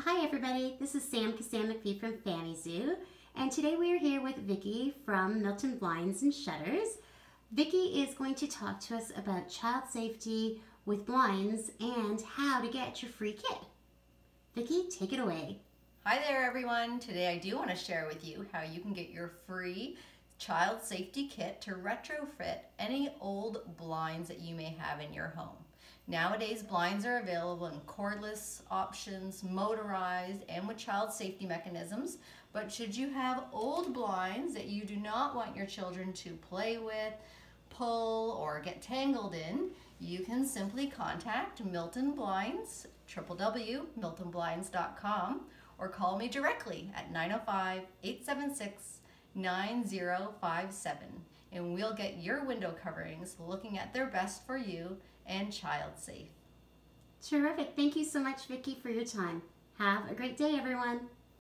Hi everybody, this is Sam McPhee from Fanny Zoo, and today we are here with Vicki from Milton Blinds and Shutters. Vicki is going to talk to us about child safety with blinds and how to get your free kit. Vicki, take it away. Hi there everyone. Today I do want to share with you how you can get your free child safety kit to retrofit any old blinds that you may have in your home. Nowadays, blinds are available in cordless options, motorized, and with child safety mechanisms. But should you have old blinds that you do not want your children to play with, pull, or get tangled in, you can simply contact Milton Blinds, www.miltonblinds.com, or call me directly at 905-876-9057, and we'll get your window coverings looking at their best for you and child safe. Terrific. Thank you so much, Vicki, for your time. Have a great day, everyone.